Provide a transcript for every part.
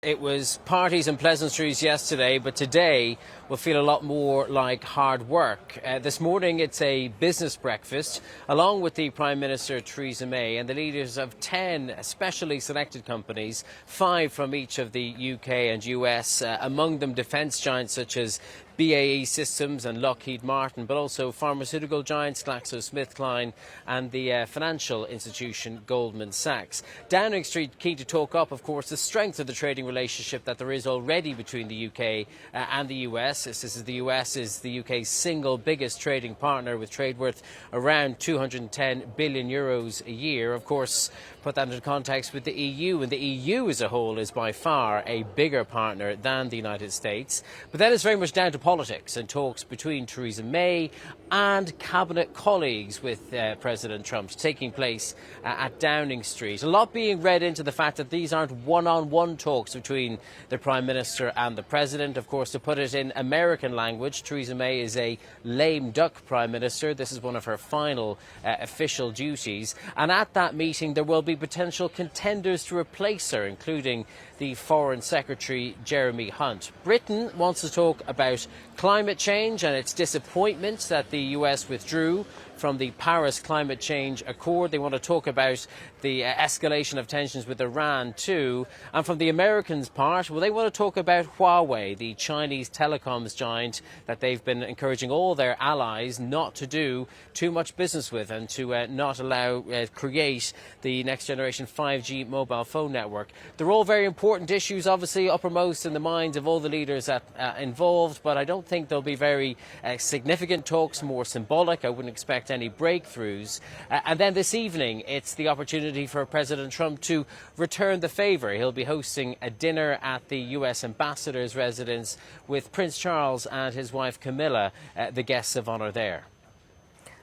it was parties and pleasantries yesterday, but today will feel a lot more like hard work. This morning it's a business breakfast along with the Prime Minister Theresa May and the leaders of 10 specially selected companies, 5 from each of the UK and US, among them defence giants such as BAE Systems and Lockheed Martin, but also pharmaceutical giants GlaxoSmithKline and the financial institution Goldman Sachs. Downing Street keen to talk up, of course, the strength of the trading relationship that there is already between the UK and the US. The US is the UK's single biggest trading partner, with trade worth around 210 billion euros a year. Of course, put that into context with the EU, and the EU as a whole is by far a bigger partner than the United States. But that is very much down to politics and talks between Theresa May and cabinet colleagues with President Trump taking place at Downing Street. A lot being read into the fact that these aren't one-on-one talks between the Prime Minister and the President. Of course, to put it in American language, Theresa May is a lame duck Prime Minister. This is one of her final official duties. And at that meeting, there will be potential contenders to replace her, including the Foreign Secretary Jeremy Hunt. Britain wants to talk about climate change and its disappointment that the US withdrew from the Paris Climate Change Accord. They want to talk about the escalation of tensions with Iran too. And from the Americans' part, well, they want to talk about Huawei, the Chinese telecoms giant that they've been encouraging all their allies not to do too much business with and to not allow create the next generation 5G mobile phone network. They're all very important issues, obviously uppermost in the minds of all the leaders involved, but I don't think there'll be very significant talks, more symbolic. I wouldn't expect any breakthroughs. And then this evening, it's the opportunity for President Trump to return the favour. He'll be hosting a dinner at the US ambassador's residence with Prince Charles and his wife Camilla, the guests of honour there.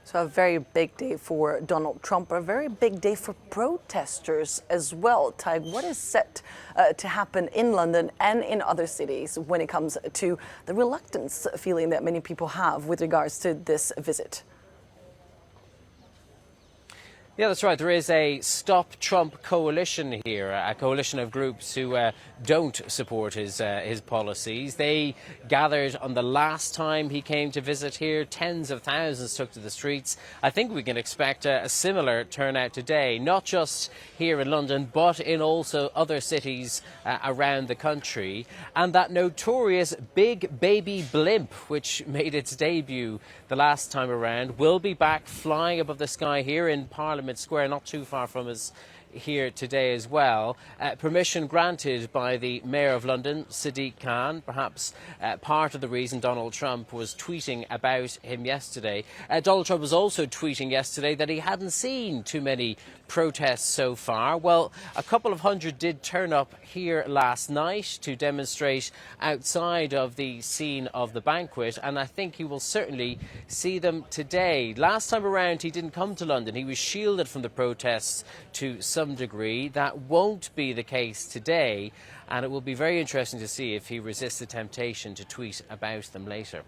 So a very big day for Donald Trump, a very big day for protesters as well. Tig, what is set to happen in London and in other cities when it comes to the reluctance feeling that many people have with regards to this visit? Yeah, that's right. There is a Stop Trump coalition here, a coalition of groups who don't support his policies. They gathered on the last time he came to visit here. Tens of thousands took to the streets. I think we can expect a similar turnout today, not just here in London, but in also other cities around the country. And that notorious big baby blimp, which made its debut the last time around, will be back flying above the sky here in Parliament Square, not too far from us here today as well. Permission granted by the Mayor of London, Sadiq Khan, perhaps part of the reason Donald Trump was tweeting about him yesterday. Donald Trump was also tweeting yesterday that he hadn't seen too many protests so far. Well, a couple of hundred did turn up here last night to demonstrate outside of the scene of the banquet, and I think he will certainly see them today. Last time around he didn't come to London. He was shielded from the protests to some degree. That won't be the case today, and it will be very interesting to see if he resists the temptation to tweet about them later.